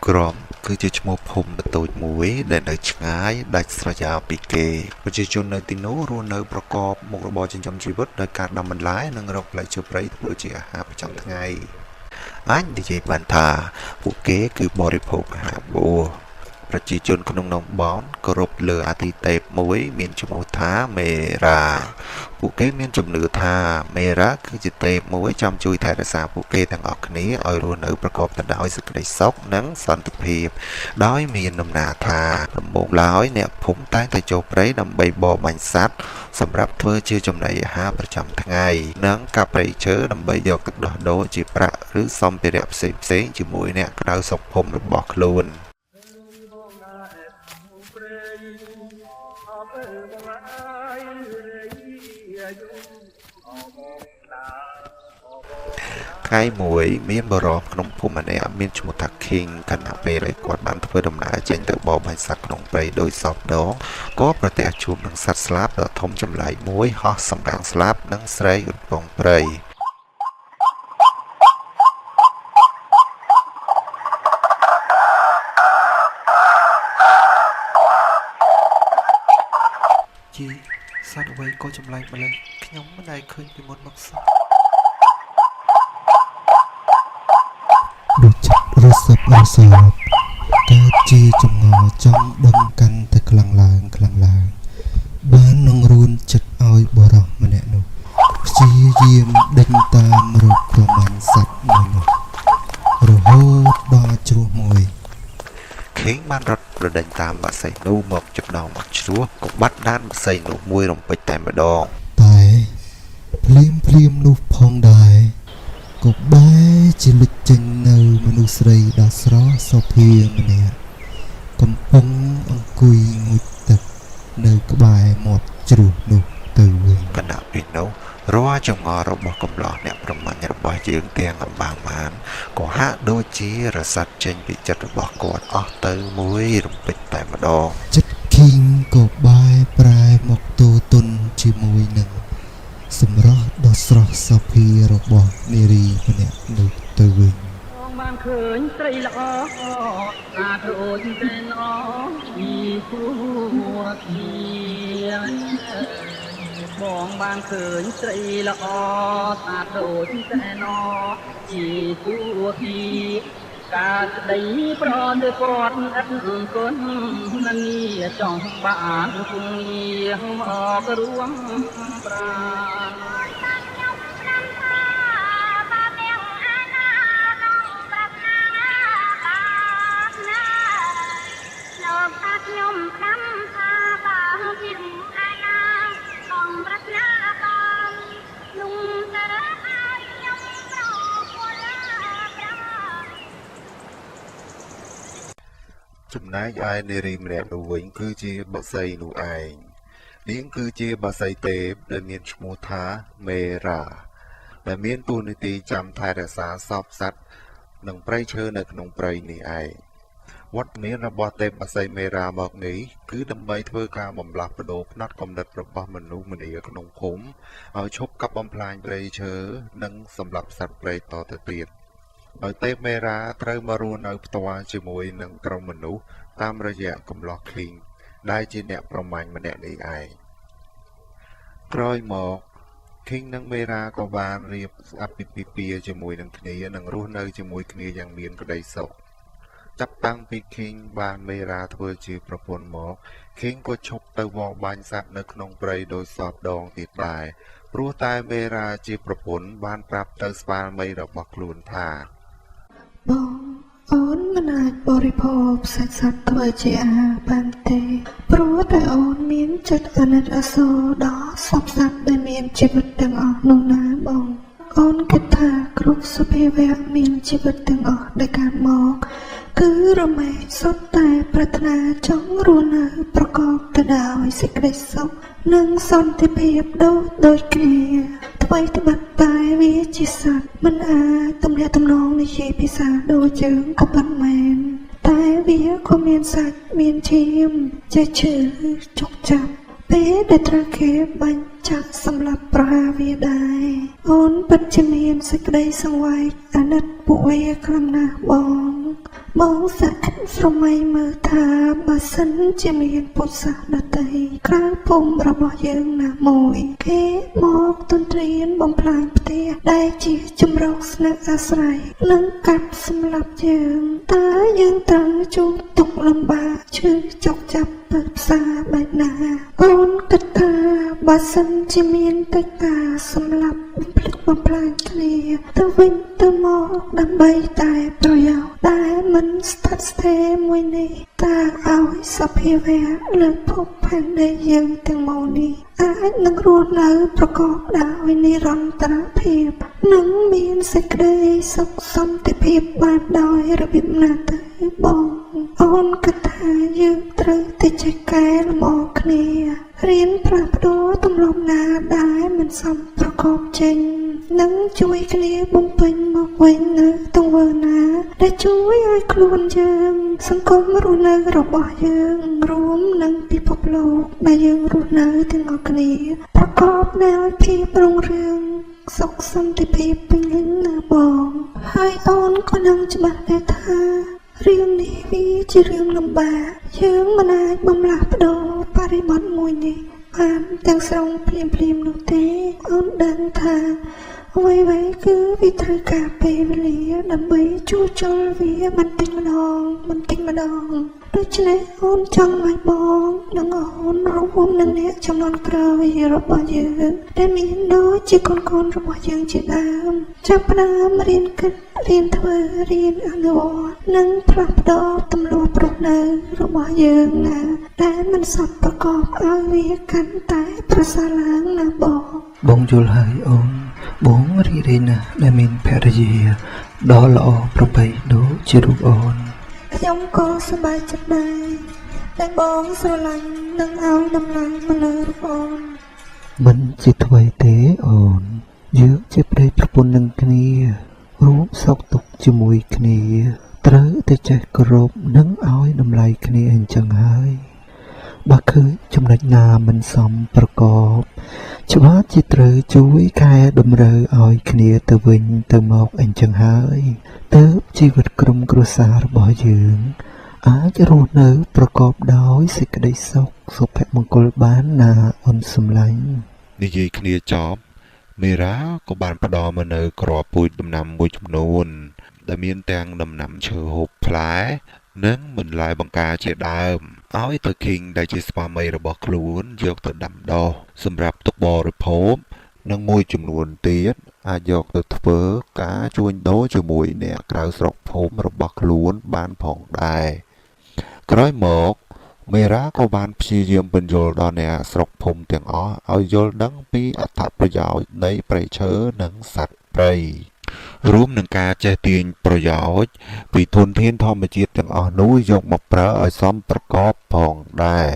ក្រមគឺជាឈ្មោះភូមិតូចមួយដែលនៅឆ្ងាយដាច់ស្រយាលពីគេប្រជាជននៅទីនោះរស់នៅប្រកបមុខរបរចិញ្ចឹមជីវិតដោយការដាំបន្លែនិងរកផ្លែឈើព្រៃធ្វើជាអាហារប្រចាំថ្ងៃអាចនិយាយបានថាពួកគេគឺបរិភោគអាហារបួសប្រជាជនក្នុងតំបន់គោរពលើអាទិទេពមួយមានឈ្មោះថាមេរ៉ាពួកគេមានជំនឿថាមេរ៉ាគឺជាទេពមួយចាំជួយថែរក្សាពួកគេទាំងអស់គ្នាឲ្យរស់នៅប្រកបទៅដោយសេចក្តីសុខនិងសន្តិភាពដោយមានដំណើរថាដំបូងឡើយអ្នកភូមិតែងតែចូលព្រៃដើម្បីបរបាញ់សត្វសម្រាប់ធ្វើជាចំណីអាហារប្រចាំថ្ងៃនិងកាប់ព្រៃឈើដើម្បីយកទៅដោះដូរជាប្រាក់ឬសម្ភារៈផ្សេងៗជាមួយអ្នកក្រៅស្រុកភូមិរបស់ខ្លួនថ្ងៃមួយមានបរិបក្នុងភូមិម្នាក់មានឈ្មោះថា King ខណៈពេលគាត់បានធ្វើដំណើរចេញទៅបរបាញ់សត្វក្នុងព្រៃដោយសពដងក៏ប្រទះជួបនឹងសត្វស្លាបដ៏ធំចម្លែកមួយហោះសម្រាំងស្លាបនិងស្រែកកំពង់ព្រៃជីសត្វអ្វីក៏ចម្លែកម្ល៉េះខ្ញុំមិនដែលឃើញពីមុនមកសោះដូចរស័ព្ទកើតជាចម្ងល់ចង់ដឹងកាន់តែខ្លាំងឡើងបាននឹងរួនចិត្តឲ្យបរោះម្នាក់នោះព្យាយាមដេញតាមរកប្រមាញ់សត្វមួយនោះរហូតដល់ជ្រោះមួយខេងបានរត់ប្រដេញតាមបក្សីនោះមកចំណងមកជ្រោះក៏បាត់ដានបក្សីនោះមួយរំពេចតែម្ដងតែភ្លាមនោះផងដែរក៏បែរជាលិចចេញនៅមនុស្សស្រីដ៏ស្រស់សុភាម្នាក់កំពុងអង្គុយងូតទឹកនៅក្បែរមាត់ជ្រោះនោះទៅវិញគណៈពេលនោះរាល់ចង្អល់របស់កំឡោះអ្នកប្រមាញ់របស់យើងទាំងអំបាំងបានក៏ហាក់ដូចជារសាត់ចេញពីចិត្តរបស់គាត់អស់ទៅមួយរំពេចតែម្ដងចិត្ត King ក៏បែរប្រែមកទូទុនជាមួយនឹងសម្រស់ដ៏ស្រស់សុភារបស់នារីម្នាក់នោះទៅវិញបានឃើញស្រីល្អអាដូចតែល្អពីគួរទីបងបានឃើញស្រីល្អអាដូចតែល្អពីគួរទីការស្ដីប្រទៅគាត់អត់គុណនាចង់បានគង់អករួមប្រាខ្ញុំដឹងថាបើខ្ញុំអាណាต้องប្រាថ្នាបងនោះទៅឲ្យខ្ញុំប្រគល់ចំណែកឯនារីម្នាក់នោះវិញគឺជាបក្សីនោះឯងនាងគឺជាបក្សីទេពដែលមានឈ្មោះថាមេរ៉ាដែលមានតួនាទីចាំថែរក្សាសពសត្វនិងព្រៃឈើនៅក្នុងព្រៃនេះឯងវត្តមានរបស់ទេពបក្សីមេរ៉ាមកនេះគឺដើម្បីធ្វើការបំលាស់ប្ដូរផ្នត់គំនិតរបស់មនុស្សម្នាក្នុងភូមិឲ្យឈប់កាប់បំផ្លាញព្រៃឈើនិងសម្លាប់សត្វព្រៃតទៅទៀតដោយទេពមេរ៉ាត្រូវមករស់នៅផ្ទាល់ជាមួយនឹងក្រុមមនុស្សតាមរយៈកំឡោះ King ដែលជាអ្នកប្រមាញ់ម្នាក់នេះឯងក្រោយមក King និងមេរ៉ាក៏បានរៀបអាពាហ៍ពិពាហ៍ជាមួយនឹងគ្នានិងរស់នៅជាមួយគ្នាយ៉ាងមានក្តីសុខចាប់តាំងពី King បានមេរ៉ាធ្វើជាប្រពន្ធមក King ក៏ឈប់ទៅបរបាញ់សត្វនៅក្នុងព្រៃដោយសពដងទៀតដែរព្រោះតែមេរ៉ាជាប្រពន្ធបានប្រាប់ទៅស្វាមីរបស់ខ្លួនថាបងអូនមិនអាចបរិភោគសាច់សត្វធ្វើជាអាហារបានទេព្រោះតែអូនមានចិត្តអាណិតអាសូរដល់សពសត្វដែលមានជីវិតទាំងអស់នោះណាបងអូនគិតថាគ្រប់សភាវៈមានជីវិតទាំងអស់ដែលកើតមកគឺរមែងសុទ្ធតែប្រាថ្នាចង់រស់នៅប្រកបទៅដោយសេចក្តីសុខនិងសន្តិភាពដូចគ្នាថ្មីត្បិតតែវាជាសត្វមិនអាចទំនាក់ទំនងនិយាយភាសាដូចយើងក៏ប៉ុន្មានតែវាក៏មានសាច់មានឈាមចេះឈឺចុកចាប់ពេលដែលត្រូវគេបាញ់ចាក់សម្លាប់ប្រហារវាដែរអូនពិតជាមានសេចក្តីសង្វេគអាណិតពួកវាខ្លាំងណាស់បង បងសាក់ស្រមៃមើលថាបើសិនជាមានពុទ្ធសាសនាតីក្រៅភូមិរបស់យើងណាមួយគេមកទន្ទ្រានបំផ្លាញផ្ទះដែលជាជំរកស្នាក់អាស្រ័យនិងកាប់សម្លាប់យើងតើយើងត្រូវជួបទុក្ខលំបាកឈឺចុកចាប់ទៅផ្សារបែបណាអូនគិតថាបើសិនជាមានតែការសម្លាប់បំផ្លាញគ្នាទៅវិញទៅមកដើម្បីតែប្រយោជន៍ដែលមិនស្ថិតស្ថេរមួយនេះតើឲ្យសភាវៈលើភពផែនដីយើងទាំងមូលនេះអាចនឹងរស់នៅប្រកបដោយនិរន្តរភាពនិងមានសេចក្តីសុខសន្តិភាពបានដោយរបៀបណាទៅបងអូនគិតថាយើងត្រូវតែចេះកែលម្អគ្នារៀនផ្លាស់ប្ដូរទម្លាប់ណាដែលមិនសមប្រកបចេញនិងជួយគ្នាបំពេញមកវិញនៅទង្វើណាដែលជួយឲ្យខ្លួនយើងសង្គមរស់នៅរបស់យើងរួមនឹងពិភពលោកដែលយើងរស់នៅទាំងអស់គ្នាប្រកបដោយភាពរុងរឿងសុខសន្តិភាពពេញលេញណាបងហើយអូនក៏នឹងច្បាស់ដែរថារឿងនេះវាជារឿងលំបាកយើងមិនអាចបំលាស់ប្ដូរបរិបទមួយនេះបានទាំងស្រុងភ្លាមនោះទេអូនដឹងថាអ្វីៗគឺវាត្រូវការពេលវេលាដើម្បីជួសជុលវាបន្តិចម្ដងដូច្នេះអូនចង់ឲ្យបងនិងអូនរួមនឹងអ្នកចំនួនក្រោយរបស់យើងដែលមានដូចជាកូនរបស់យើងជាដើមចាប់ផ្ដើមរៀនគិតរៀនធ្វើរៀនអនុវត្តនិងផ្លាស់ប្ដូរទម្លាប់រស់នៅរបស់យើងណាដែលមិនសពប្រកបឲ្យវាកាន់តែប្រសើរឡើងណាបងយល់ហើយអូនបងរីករាយណាស់ដែលមានភរិយាដ៏ល្អប្រពៃដូចជារូបអូនខ្ញុំក៏សប្បាយចិត្តដែរតែបងស្រឡាញ់និងឲ្យតម្លៃមនុស្សរបស់អូនមិនជាអ្វីទេអូនយើងជាប្តីប្រពន្ធនឹងគ្នារួមសុខទុក្ខជាមួយគ្នាត្រូវតែចេះគោរពនិងឲ្យតម្លៃគ្នាអញ្ចឹងហើយបើឃើញចំណុចណាមិនសមប្រកបច្បាប់ជាត្រូវជួយកែតម្រូវឲ្យគ្នាទៅវិញទៅមកអញ្ចឹងហើយទើបជីវិតក្រុមគ្រួសាររបស់យើងអាចរស់នៅប្រកបដោយសេចក្តីសុខសុភមង្គលបានណាអូនសំឡាញ់និយាយគ្នាចប់មេរ៉ាក៏បានផ្ដល់មកនៅគ្រាប់ពូជដំណាំមួយចំនួនដែលមានទាំងដំណាំឈើហូបផ្លែនិងបន្លែបង្ការជាដើមឲ្យទៅឃីងដែលជាស្វាមីរបស់ខ្លួនយកទៅដាំដុះសម្រាប់ទុកបរិភោគនិងមួយចំនួនទៀតអាចយកទៅធ្វើការជួញដូរជាមួយអ្នកក្រៅស្រុកភូមិរបស់ខ្លួនបានផងដែរក្រោយមកមេរ៉ាក៏បានព្យាយាមបញ្យល់ដល់អ្នកស្រុកភូមិទាំងអស់ឲ្យយល់ដឹងពីអត្ថប្រយោជន៍នៃព្រៃឈើនិងសត្វព្រៃរួមនឹងការចេះទាញប្រយោជន៍ពីធនធានធម្មជាតិទាំងអស់នោះយកមកប្រើឲ្យសមប្រកបផងដែរ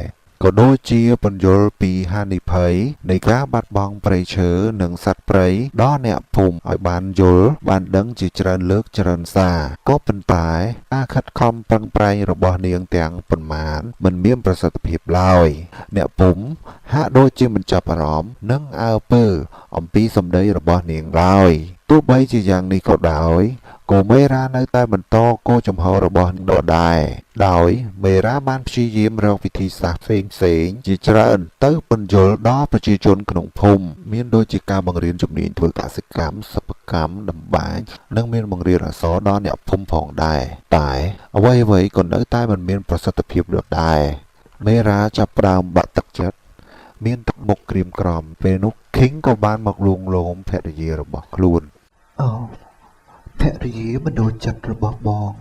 ក៏ដូចជាពន្យល់ពីហានិភ័យនៃការបាត់បង់ព្រៃឈើនិងសត្វព្រៃដល់អ្នកភូមិឲ្យបានយល់បានដឹងជាច្រើនលើកច្រើនសារក៏ប៉ុន្តែការខិតខំប្រឹងប្រែងរបស់នាងទាំងប៉ុន្មានមិនមានប្រសិទ្ធភាពឡើយអ្នកភូមិហាក់ដូចជាមិនចាប់អារម្មណ៍និងអើពើអំពីសម្ដីរបស់នាងឡើយទោះបីជាយ៉ាងនេះក៏ដោយក៏មេរ៉ានៅតែបន្តគោលចំហរបស់ដដែលដោយមេរ៉ាបានព្យាយាមរកវិធីសាស្ត្រផ្សេងជាច្រើនទៅពន្យល់ដល់ប្រជាជនក្នុងភូមិមានដូចជាការបង្រៀនជំនាញធ្វើកសិកម្មសិប្បកម្មតម្បាញនិងមានបង្រៀនអក្សរដល់អ្នកភូមិផងដែរតែអ្វីៗក៏នៅតែមិនមានប្រសិទ្ធភាពដដែលមេរ៉ាចាប់ផ្ដើមបាក់ទឹកចិត្តមានទឹកមុខក្រៀមក្រំពេលនោះឃីងក៏បានមកលួងលោមភរិយារបស់ខ្លួនអូភរិយាមិនដូចចិត្តរបស់បង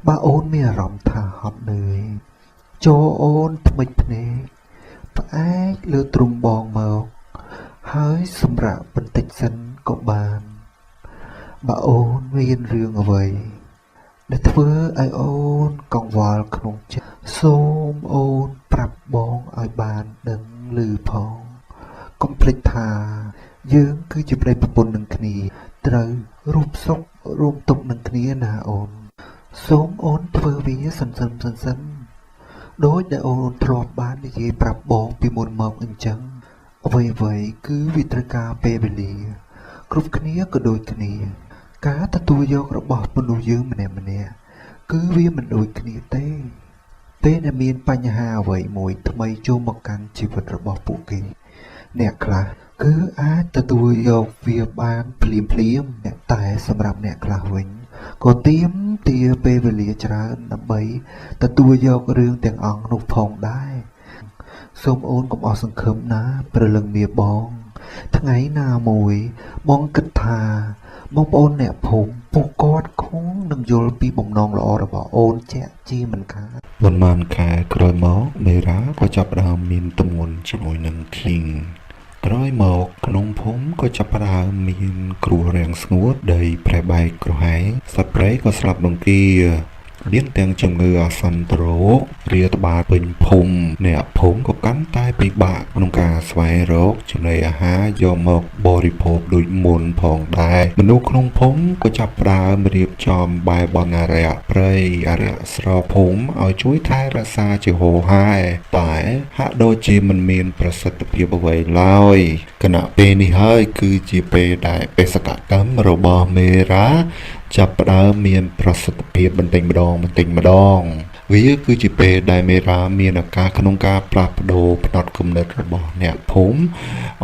បើអូនមានអារម្មណ៍ថាហត់នឿយចូលអូនថ្មិចភ្នែកផ្អែកលើទ្រុងបងមកហើយសម្រាប់បន្តិចសិនក៏បានបើអូនមានរឿងអ្វីដែលធ្វើឲ្យអូនកង្វល់ក្នុងចិត្តសូមអូនប្រាប់បងឲ្យបានដឹងឮផងកុំភ្លេចថាយើងគឺជាប្តីប្រពន្ធនឹងគ្នាត្រូវរួមសុខរួមទុក្ខនឹងគ្នាណាអូនសូមអូនធ្វើវាសិនដូចដែលអូនធ្លាប់បាននិយាយប្រាប់បងពីមុនមកអញ្ចឹងអ្វីគឺវាត្រូវការពេលវេលាគ្រប់គ្នាក៏ដូចគ្នា ការទទួលយករបស់មនុស្សយើងម្នាក់គឺវាមិនដូចគ្នាទេពេលដែលមានបញ្ហាអ្វីមួយថ្មីចូលមកកាន់ជីវិតរបស់ពួកគេអ្នកខ្លះគឺអាចទទួលយកវាបានភ្លាមអ្នកតែសម្រាប់អ្នកខ្លះវិញក៏ទាមទារពេលវេលាច្រើនដើម្បីទទួលយករឿងទាំងអស់នោះផងដែរសូមអូនកុំអស់សង្ឃឹមណាព្រលឹងមាបងថ្ងៃណាមួយបងគិតថាបងប្អូនអ្នកភូមិពួកគាត់គង់នឹងយល់ពីបំណងល្អរបស់អូនជាក់ជាមិនខានប៉ុន្មានខែក្រោយមកមេរ៉ាក៏ចាប់ផ្ដើមមានទម្ងន់ជាមួយនឹងឃីងក្រោយមកក្នុងភូមិក៏ចាប់ផ្ដើមមានគ្រោះរាំងស្ងួតដីប្រែបែកក្រហែងសត្វព្រៃក៏ស្លាប់រង្គាមានទាំងជំងឺអាសន្នរោគរាតត្បាតពេញភូមិអ្នកភូមិក៏កាន់តែពិបាកក្នុងការស្វែងរកចំណីអាហារយកមកបរិភោគដូចមុនផងដែរមនុស្សក្នុងភូមិក៏ចាប់ផ្ដើមរៀបចំបែបបណ្ណារយៈព្រៃអរិយស្រោភូមិឲ្យជួយថែរក្សាជាហូរហែតែហាក់ដូចជាមិនមានប្រសិទ្ធភាពអ្វីឡើយគណៈពេលនេះហើយគឺជាពេលដែលបេសកកម្មរបស់មេរ៉ាចាប់ផ្ដើមមានប្រសិទ្ធភាពបន្តិចម្ដងវាគឺជាពេលដែលមេរ៉ាមានឱកាសក្នុងការផ្លាស់ប្ដូរផ្នត់គំនិតរបស់អ្នកភូមិ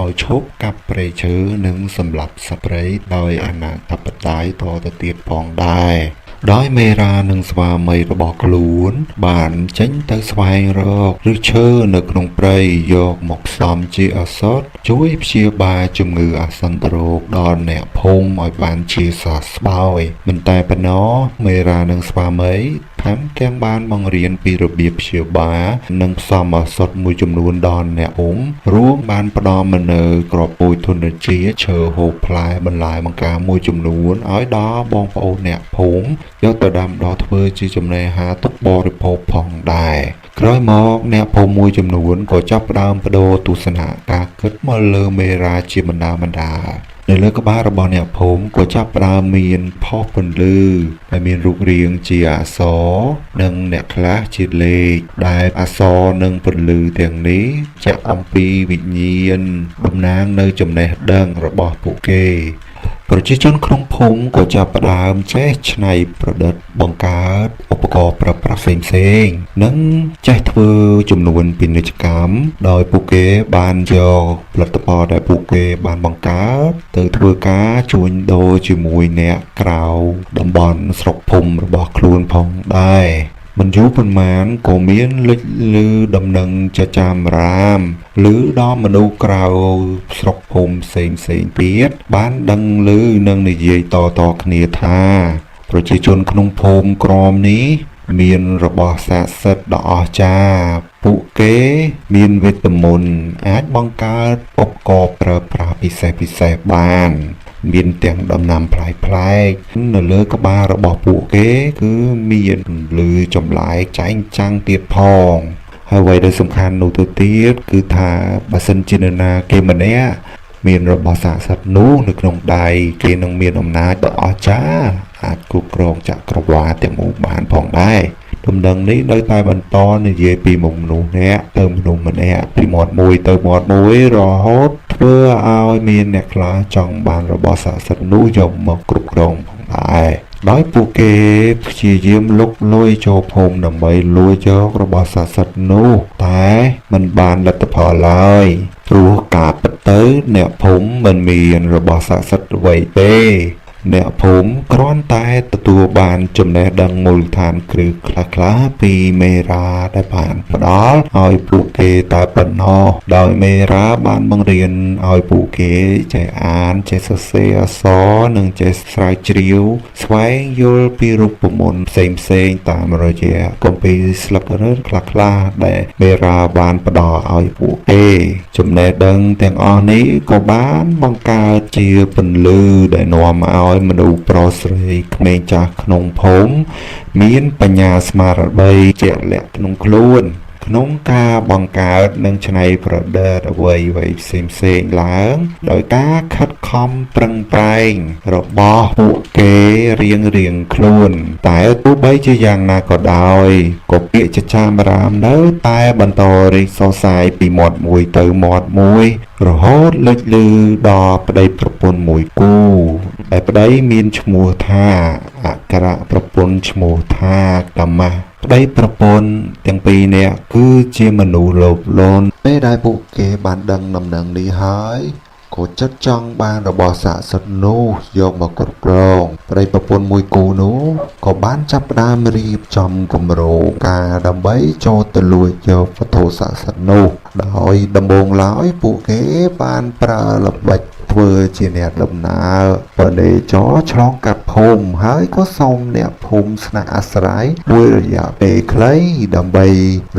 ឲ្យឈប់កាប់ព្រៃឈើនិងសម្លាប់សត្វព្រៃដោយអនាធិបតេយ្យតទៅទៀតផងដែរដោយមេរ៉ានិងស្វាមីរបស់ខ្លួនបានចេញទៅស្វែងរកឫសឈើនៅក្នុងព្រៃយកមកផ្សំជាឱសថជួយព្យាបាលជំងឺអាសន្នរោគដល់អ្នកភូមិឲ្យបានជាសះស្បើយមិនតែប៉ុណ្ណោះមេរ៉ានិងស្វាមីថែមទាំងបានបង្រៀនពីរបៀបព្យាបាលនិងផ្សំឱសថមួយចំនួនដល់អ្នកភូមិរួមបានផ្ដល់មកនូវគ្រាប់ពូជធនធានឈើហូបផ្លែបន្លែបង្ការមួយចំនួនឲ្យដល់បងប្អូនអ្នកភូមិយកទៅដាំដុះធ្វើជាចំណីអាហារទុកបរិភោគផងដែរក្រោយមកអ្នកភូមិមួយចំនួនក៏ចាប់ផ្ដើមបដូរទស្សនៈការគិតមកលើមេរ៉ាជាបណ្ដានៅលើក្បាលរបស់អ្នកភូមិក៏ចាប់ផ្ដើមមានផុសពន្លឺដែលមានរូបរាងជាអក្សរនិងអ្នកខ្លះជាលេខដែលអក្សរនិងពន្លឺទាំងនេះចាក់អំពីវិញ្ញាណតំណាងនៅចំណេះដឹងរបស់ពួកគេប្រជាជនក្នុងភូមិក៏ចាប់ផ្ដើមចេះច្នៃប្រឌិតបង្កើតឧបករណ៍ប្រើប្រាស់ផ្សេងៗនិងចេះធ្វើចំនួនពាណិជ្ជកម្មដោយពួកគេបានយកផលិតផលដែលពួកគេបានបង្កើតទៅធ្វើការជួញដូរជាមួយអ្នកក្រៅតំបន់ស្រុកភូមិរបស់ខ្លួនផងដែរមិនយូរប៉ុន្មានក៏មានលេចឮដំណឹងចចាមរាមឬដល់មនុស្សក្រៅស្រុកភូមិផ្សេងទៀតបានដឹងឮនិងនិយាយតគ្នាថាប្រជាជនក្នុងភូមិក្រមនេះមានរបស់ស័ក្តិសិទ្ធិដ៏អស្ចារ្យពួកគេមានវេទមន្តអាចបង្កើតឧបករណ៍ប្រើប្រាស់ពិសេសបានមានទាំងដំណាំប្លែកនៅលើក្បាលរបស់ពួកគេគឺមានលឺចម្លែកចែងចាំងទៀតផងហើយអ្វីដែលសំខាន់នោះទៅទៀតគឺថាបើសិនជានរណាគេម្នាក់មានរបស់ស័ក្តិសិទ្ធិនោះនៅក្នុងដៃគេនឹងមានអំណាចដ៏អស្ចារ្យអាចគ្រប់គ្រងចក្រវាឡទាំងមូលបានផងដែរដំណឹងនេះនៅតែបន្តនិយាយពីមនុស្សម្នាក់ទៅមនុស្សម្នាក់ពីមាត់មួយទៅមាត់មួយរហូតធ្វើឲ្យមានអ្នកខ្លះចង់បានរបស់ស័ក្តិសិទ្ធិនោះយកមកគ្រប់គ្រងផងដែរដោយពួកគេព្យាយាមលុកលុយចូលភូមិដើម្បីលួចយករបស់ស័ក្តិសិទ្ធិនោះតែមិនបានលទ្ធផលឡើយព្រោះការពិតទៅអ្នកភូមិមិនមានរបស់ស័ក្តិសិទ្ធិអ្វីទេអ្នកភូមិគ្រាន់តែទទួលបានចំណេះដឹងមូលដ្ឋានគ្រឹះខ្លះៗពីមេរ៉ាដែលបានផ្ដល់ឲ្យពួកគេតែប៉ុណ្ណោះដោយមេរ៉ាបានបង្រៀនឲ្យពួកគេចេះអានចេះសរសេរអក្សរនិងចេះស្រាវជ្រាវស្វែងយល់ពីរូបមន្តផ្សេងៗតាមរយៈគម្ពីរស្លឹករឹតខ្លះៗដែលមេរ៉ាបានផ្ដល់ឲ្យពួកគេចំណេះដឹងទាំងអស់នេះក៏បានបង្កើតជាពន្លឺដែលនាំឲ្យមនុស្សប្រុសស្រីក្មេងចាស់ក្នុងភូមិមានបញ្ញាស្មារតីជាក់លាក់ក្នុងខ្លួនក្នុងការបង្កើតនិងច្នៃប្រឌិតអ្វីផ្សេងឡើងដោយការខិតខំប្រឹងប្រែងរបស់ពួកគេរៀងខ្លួនតែទោះបីជាយ៉ាងណាក៏ដោយក៏ពាក្យចចាមរាមនៅតែបន្តរីកសុសសាយពីមាត់មួយទៅមាត់មួយ រហូតលេចលឺដល់ប្តីប្រពន្ធមួយគូដែលប្តីមានឈ្មោះថាអក្ខរប្រពន្ធឈ្មោះថាកាមាស់ប្តីប្រពន្ធទាំងពីរនាក់គឺជាមនុស្សលោភលន់ពេលដែលពួកគេបានដឹងដំណឹងនេះហើយក៏ចិត្តចង់បានរបស់ស័ក្តិសិទ្ធិនោះយកមកគ្រប់គ្រងប្តីប្រពន្ធមួយគូនោះក៏បានចាប់ផ្ដើមរៀបចំគម្រោងការដើម្បីចូលទៅលួចយកវត្ថុស័ក្តិសិទ្ធិនោះដោយដំបូងឡើយពួកគេបានប្រើល្បិចធ្វើជាអ្នកដំណើរបដិចរឆ្លងកាត់ភូមិហើយក៏សូមអ្នកភូមិស្នាក់អាស្រ័យមួយរយៈពេលខ្លីដើម្បី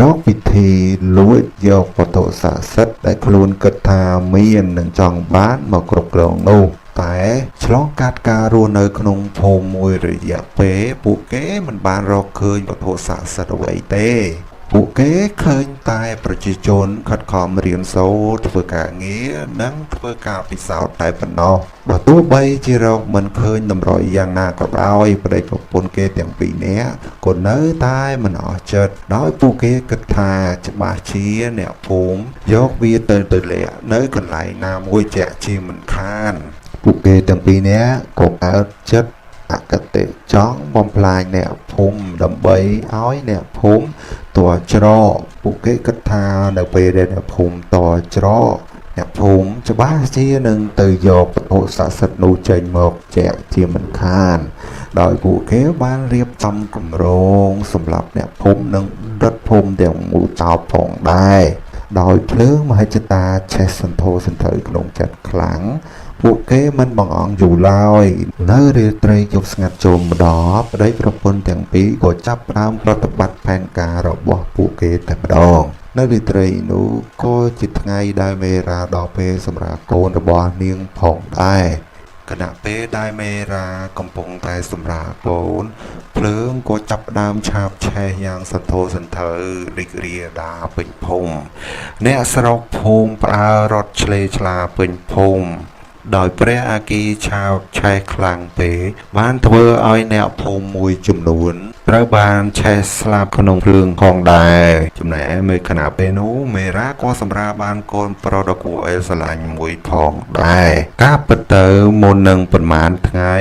រកវិធីលួចយកវត្ថុស័ក្តិសិទ្ធិដែលខ្លួនគិតថាមាននិងចង់បានមកគ្រប់គ្រងនោះតែឆ្លងកាត់ការរស់នៅក្នុងភូមិមួយរយៈពេលពួកគេមិនបានរកឃើញវត្ថុស័ក្តិសិទ្ធិអ្វីទេពួកគេឃើញតែប្រជាជនខិតខំរៀនសូត្រធ្វើការងារនិងធ្វើការពិសោធន៍តែប៉ុណ្ណោះបើទោះបីជារកមិនឃើញតម្រុយយ៉ាងណាក៏ដោយប្តីប្រពន្ធគេទាំងពីរនាក់ក៏នៅតែមិនអស់ចិត្តដោយពួកគេគិតថាច្បាស់ជាអ្នកភូមិយកវាទៅលាក់នៅកន្លែងណាមួយជាក់ជាមិនខានពួកគេទាំងពីរនាក់ក៏កើតចិត្តអកតេចង់បំផ្លាញអ្នកភូមិដើម្បីឲ្យអ្នកភូមិតរច្រកពួកគេគិតថានៅពេលដែលអ្នកភូមិតរច្រកអ្នកភូមិច្បាស់ជានឹងទៅយកវត្ថុស័ក្តិសិទ្ធិនោះចេញមកចែកជាមិនខានដោយពួកគេបានរៀបចំគម្រោងសម្រាប់អ្នកភូមិនិងរដ្ឋភូមិទាំងមូលចោលផងដែរដោយភ្លើងមហិច្ឆតាឆេះសន្ធោសន្ធៅក្នុងចិត្តខ្លាំងពួកគេមិនបង្អង់យូរឡើយនៅរាត្រីយប់ស្ងាត់ចូលម្ដងប្តីប្រពន្ធទាំងពីរក៏ចាប់ផ្ដើមប្រតិបត្តិផែនការរបស់ពួកគេតែម្ដងនៅរាត្រីនោះក៏ជាថ្ងៃដែលមេរាដល់ពេលសម្រាប់កូនរបស់នាងផងដែរគណៈពេលដែលមេរាកំពុងតែសម្រាប់កូនភ្លើងក៏ចាប់ផ្ដើមឆាបឆេះយ៉ាងសន្ធោសន្ធៅរីករាលដាលពេញភូមិអ្នកស្រុកភូមិផ្ដើរត់ឆ្លេឆ្លាពេញភូមិដោយព្រះអាគីឆាបឆេះខ្លាំងពេកបានធ្វើឲ្យអ្នកភូមិមួយចំនួនត្រូវបានឆេះស្លាប់ក្នុងភ្លើងផងដែរចំណែកឯមេខណៈពេលនោះមេរ៉ាក៏សម្រាប់បានកូនប្រុសដ៏គួរឲ្យស្រឡាញ់មួយផងដែរការពិតទៅមុននឹងប្រមាណថ្ងៃ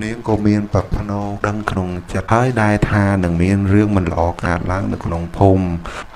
នាងក៏មានប្រផ្នូដឹងក្នុងចិត្តហើយដែរថានឹងមានរឿងមិនល្អកើតឡើងនៅក្នុងភូមិ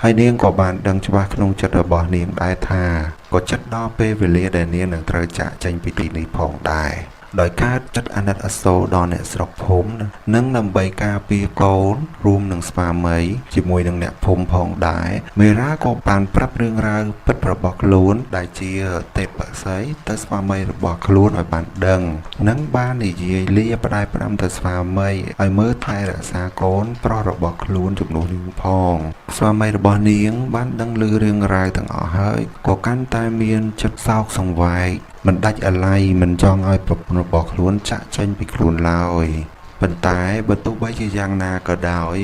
ហើយនាងក៏បានដឹងច្បាស់ក្នុងចិត្តរបស់នាងដែរថាក៏ចិត្តដល់ពេលវេលាដែលនាងនឹងត្រូវចាកចេញពីទីនេះផងដែរដោយកើតចិត្តអាណិតអាសូរដល់អ្នកស្រុកភូមិនិងដើម្បីការពារកូនរួមនឹងស្វាមីជាមួយនឹងអ្នកភូមិផងដែរមេរ៉ាក៏បានប្រាប់រឿងរ៉ាវពិតរបស់ខ្លួនដែលជាទេពបក្សីទៅស្វាមីរបស់ខ្លួនឲ្យបានដឹងនិងបាននិយាយលាផ្ដាយផ្ដាំទៅស្វាមីឲ្យមើលថែរក្សាកូនប្រុសរបស់ខ្លួនជំនួសនាងផងស្វាមីរបស់នាងបានដឹងឮរឿងរ៉ាវទាំងអស់ហើយក៏កាន់តែមានចិត្តសោកសង្វែកមិនដាច់អាល័យមិនចង់ឲ្យប្រពន្ធរបស់ខ្លួនចាក់ចេញពីខ្លួនឡើយប៉ុន្តែបើទោះបីជាយ៉ាងណាក៏ដោយ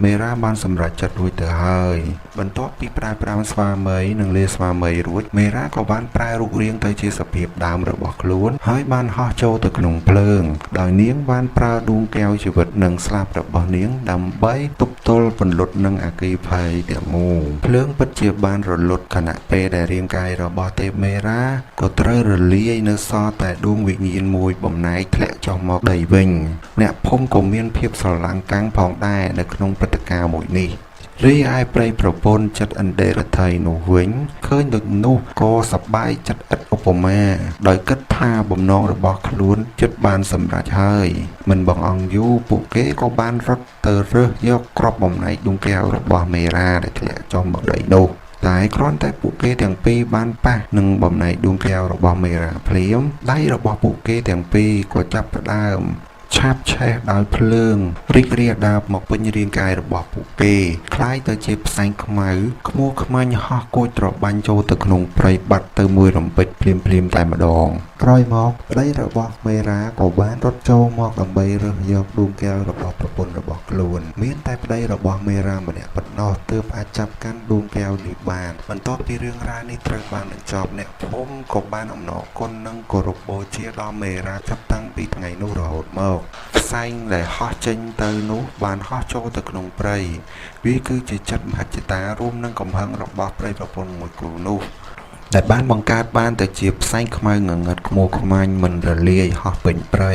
មេរ៉ាបានសម្រេចចិត្តរួចទៅហើយបន្ទាប់ពីប្រែប្រាំស្វាមីនិងលាស្វាមីរួចមេរ៉ាក៏បានប្រែរូបរាងទៅជាសភាពដើមរបស់ខ្លួនហើយបានហោះចូលទៅក្នុងភ្លើងដោយនាងបានប្រើដួងកែវជីវិតនិងស្លាបរបស់នាងដើម្បីទប់ទល់ពន្លត់នឹងអគ្គិភ័យទាំងមូលភ្លើងពិតជាបានរលត់ខណៈពេលដែលរាងកាយរបស់ទេពមេរ៉ាក៏ត្រូវរលាយនៅសល់តែដួងវិញ្ញាណមួយបំណែកធ្លាក់ចុះមកដីវិញអ្នកភូមិក៏មានភាពស្រឡាំងកាំងផងដែរនៅក្នុងព្រឹត្តិការណ៍មួយនេះរីឯប្តីប្រពន្ធចិត្តអន្តរថ័យនោះវិញឃើញដូចនោះក៏សប្បាយចិត្តឥតឧបមាដោយគិតថាបំណងរបស់ខ្លួនចិត្តបានសម្រេចហើយមិនបងអង្គយូរពួកគេក៏បានរត់ទៅរើសយកគ្រាប់បំណែកដួងកែវរបស់មេរ៉ាដែលធ្លាក់ចុះមកដីនោះតែគ្រាន់តែពួកគេទាំងពីរបានប៉ះនឹងបំណែកដួងកែវរបស់មេរ៉ាភ្លាមដៃរបស់ពួកគេទាំងពីរក៏ចាប់ផ្ដើមឆាបឆេះដោយភ្លើងរីករាលដាលមកពេញរាងកាយរបស់ពួកគេคล้ายទៅជាផ្សែងខ្មៅខ្មោះខ្មាញ់ហោះគួចត្របាញ់ចូលទៅក្នុងព្រៃបាត់ទៅមួយរំពេចភ្លាមតែម្ដងក្រោយមកប្តីរបស់មេរ៉ាក៏បានរត់ចូលមកដើម្បីរើសយកដួងកែវរបស់ប្រពន្ធរបស់ខ្លួនមានតែប្តីរបស់មេរ៉ាម្នាក់ប៉ុណ្ណោះទើបអាចចាប់កាន់ដួងកែវនេះបានបន្ទាប់ពីរឿងរ៉ាវនេះត្រូវបានបញ្ចប់អ្នកភូមិក៏បានអំណរគុណនិងគោរពបូជាដល់មេរ៉ាចាប់តាំងពីថ្ងៃនោះរហូតមកផ្សែងដែលហោះចេញទៅនោះបានហោះចូលទៅក្នុងព្រៃវាគឺជាចិត្តមហិច្ឆតារួមនឹងកំហឹងរបស់ប្តីប្រពន្ធមួយគូនោះ ដែលបានបង្កើតបានទៅជាផ្សែងខ្មៅងងឹតខ្មោះខ្មាញមិនរលាយហោះពេញព្រៃ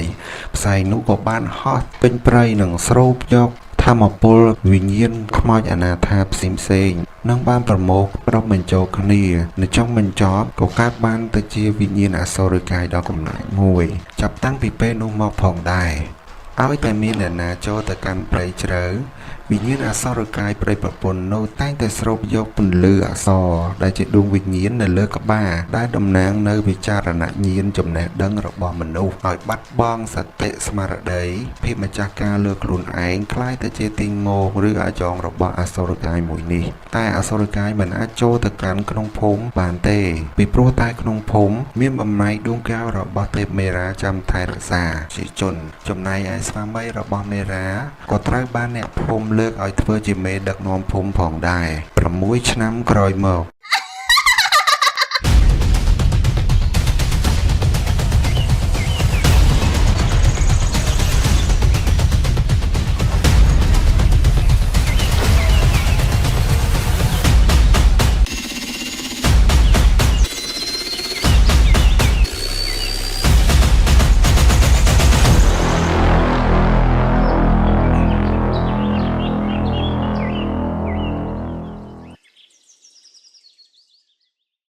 ផ្សែងនោះក៏បានហោះពេញព្រៃនិងស្រូបយកធម្មពលវិញ្ញាណខ្មោចអនាថាផ្សេងៗនឹងបានប្រមូលប្រប់បញ្ចូលគ្នានៅចុងបញ្ចប់ក៏កើតបានទៅជាវិញ្ញាណអសុរកាយដ៏កំណាចមួយចាប់តាំងពីពេលនោះមកផងដែរឲ្យតែមានអ្នកណាចូលទៅកាន់ព្រៃជ្រៅវិញ្ញាណអសុរកាយព្រៃប្រពន្ធនោះតែងតែស្រូបយកពន្លឺអក្សរដែលជាដួងវិញ្ញាណនៅលើក្បាលដែលតំណាងនៅវិចារណញ្ញាណចំណេះដឹងរបស់មនុស្សឲ្យបាត់បង់សតិស្មារតីភាពម្ចាស់ការលើខ្លួនឯងคล้ายទៅជាទីងងឬអាចងរបស់អសុរកាយមួយនេះតែអសុរកាយមិនអាចចូលទៅកាន់ក្នុងភូមិបានទេពីព្រោះតែក្នុងភូមិមានបំណែកដួងកែវរបស់ទេពមេរាចាំថែរក្សាជាជនចំណែកឯស្វាមីរបស់មេរាក៏ត្រូវបានអ្នកភូមិលើកឲ្យធ្វើជាមេដឹកនាំភូមិផងដែរ6ឆ្នាំក្រោយមក